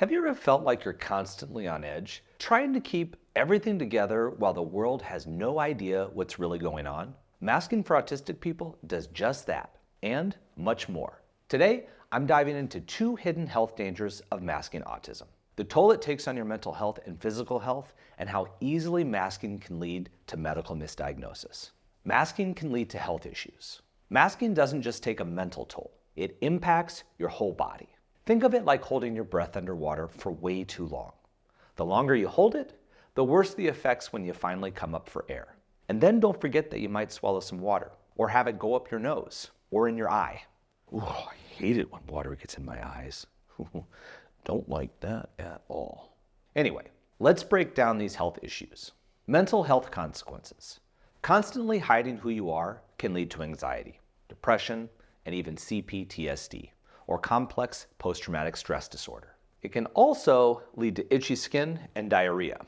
Have you ever felt like you're constantly on edge, trying to keep everything together while the world has no idea what's really going on? Masking for autistic people does just that, and much more. Today, I'm diving into 2 hidden health dangers of masking autism: the toll it takes on your mental health and physical health, and how easily masking can lead to medical misdiagnosis. Masking can lead to health issues. Masking doesn't just take a mental toll, it impacts your whole body. Think of it like holding your breath underwater for way too long. The longer you hold it, the worse the effects when you finally come up for air. And then don't forget that you might swallow some water, or have it go up your nose, or in your eye. Ooh, I hate it when water gets in my eyes. Don't like that at all. Anyway, let's break down these health issues. Mental health consequences. Constantly hiding who you are can lead to anxiety, depression, and even CPTSD, or complex post-traumatic stress disorder. It can also lead to itchy skin and diarrhea,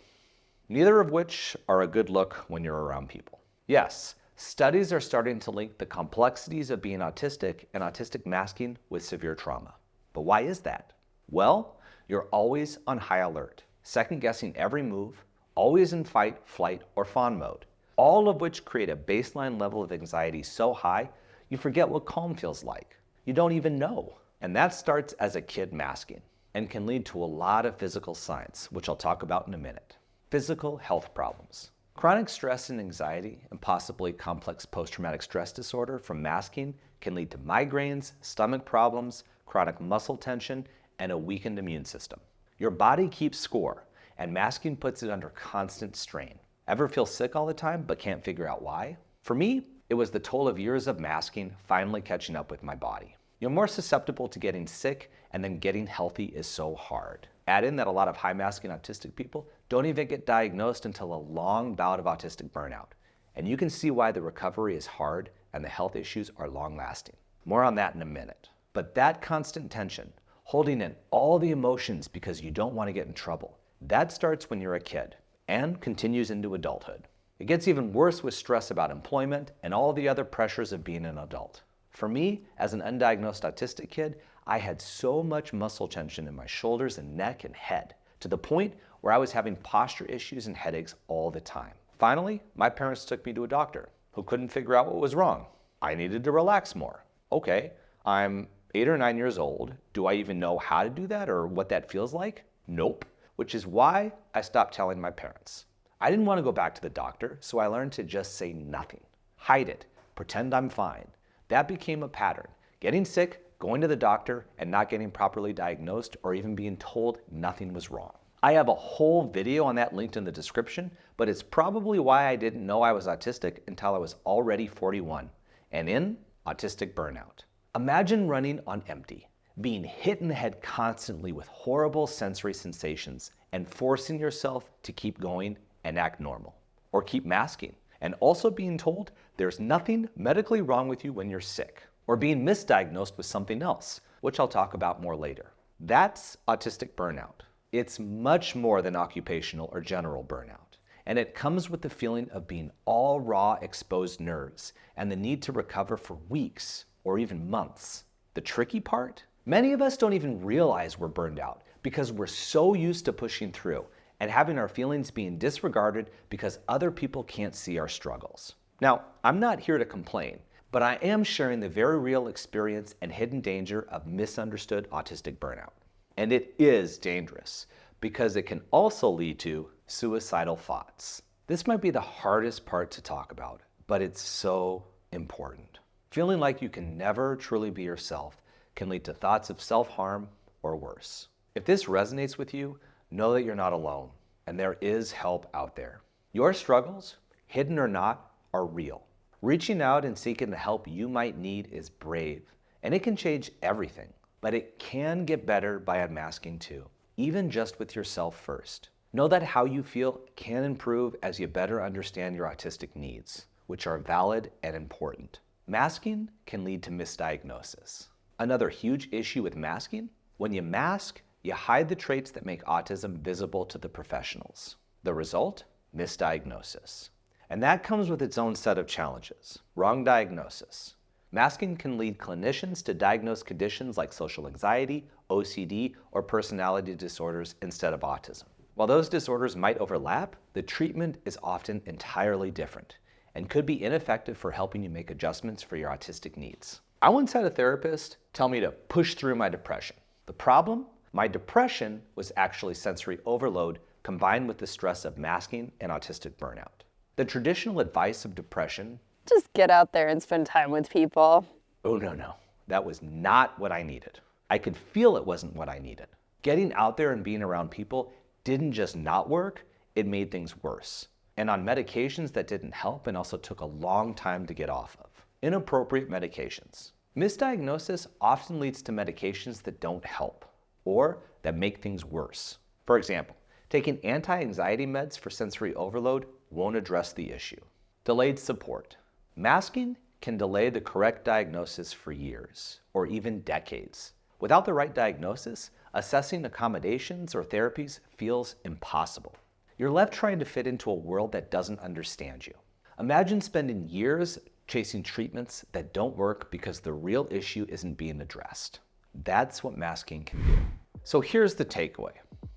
neither of which are a good look when you're around people. Yes, studies are starting to link the complexities of being autistic and autistic masking with severe trauma. But why is that? Well, you're always on high alert, second-guessing every move, always in fight, flight, or fawn mode, all of which create a baseline level of anxiety so high you forget what calm feels like. You don't even know. And that starts as a kid masking and can lead to a lot of physical signs, which I'll talk about in a minute. Physical health problems. Chronic stress and anxiety, and possibly complex post-traumatic stress disorder from masking can lead to migraines, stomach problems, chronic muscle tension, and a weakened immune system. Your body keeps score, and masking puts it under constant strain. Ever feel sick all the time but can't figure out why? For me, it was the toll of years of masking finally catching up with my body. You're more susceptible to getting sick, and then getting healthy is so hard. Add in that a lot of high masking autistic people don't even get diagnosed until a long bout of autistic burnout. And you can see why the recovery is hard and the health issues are long lasting. More on that in a minute. But that constant tension, holding in all the emotions because you don't want to get in trouble, that starts when you're a kid and continues into adulthood. It gets even worse with stress about employment and all the other pressures of being an adult. For me, as an undiagnosed autistic kid, I had so much muscle tension in my shoulders and neck and head, to the point where I was having posture issues and headaches all the time. Finally, my parents took me to a doctor who couldn't figure out what was wrong. I needed to relax more. Okay, I'm 8 or 9 years old. Do I even know how to do that or what that feels like? Nope. Which is why I stopped telling my parents. I didn't want to go back to the doctor, so I learned to just say nothing. Hide it. Pretend I'm fine. That became a pattern. Getting sick, going to the doctor, and not getting properly diagnosed or even being told nothing was wrong. I have a whole video on that linked in the description, but it's probably why I didn't know I was autistic until I was already 41 and in autistic burnout. Imagine running on empty, being hit in the head constantly with horrible sensory sensations and forcing yourself to keep going and act normal, or keep masking, and also being told there's nothing medically wrong with you when you're sick, or being misdiagnosed with something else, which I'll talk about more later. That's autistic burnout. It's much more than occupational or general burnout, and it comes with the feeling of being all raw, exposed nerves and the need to recover for weeks or even months. The tricky part? Many of us don't even realize we're burned out because we're so used to pushing through and having our feelings being disregarded because other people can't see our struggles. Now, I'm not here to complain, but I am sharing the very real experience and hidden danger of misunderstood autistic burnout. And it is dangerous because it can also lead to suicidal thoughts. This might be the hardest part to talk about, but it's so important. Feeling like you can never truly be yourself can lead to thoughts of self-harm or worse. If this resonates with you, know that you're not alone, and there is help out there. Your struggles, hidden or not, are real. Reaching out and seeking the help you might need is brave, and it can change everything. But it can get better by unmasking too, even just with yourself first. Know that how you feel can improve as you better understand your autistic needs, which are valid and important. Masking can lead to misdiagnosis. Another huge issue with masking: when you mask, you hide the traits that make autism visible to the professionals. The result? Misdiagnosis. And that comes with its own set of challenges. Wrong diagnosis. Masking can lead clinicians to diagnose conditions like social anxiety, OCD, or personality disorders instead of autism. While those disorders might overlap, the treatment is often entirely different and could be ineffective for helping you make adjustments for your autistic needs. I once had a therapist tell me to push through my depression. The problem? My depression was actually sensory overload combined with the stress of masking and autistic burnout. The traditional advice of depression, just get out there and spend time with people. Oh no, that was not what I needed. I could feel it wasn't what I needed. Getting out there and being around people didn't just not work, it made things worse. And on medications that didn't help and also took a long time to get off of. Inappropriate medications. Misdiagnosis often leads to medications that don't help or that make things worse. For example, taking anti-anxiety meds for sensory overload won't address the issue. Delayed support. Masking can delay the correct diagnosis for years or even decades. Without the right diagnosis, assessing accommodations or therapies feels impossible. You're left trying to fit into a world that doesn't understand you. Imagine spending years chasing treatments that don't work because the real issue isn't being addressed. That's what masking can do. So here's the takeaway.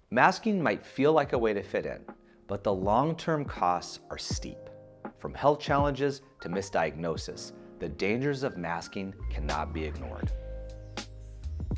Masking might feel like a way to fit in, but the long-term costs are steep. From health challenges to misdiagnosis, the dangers of masking cannot be ignored.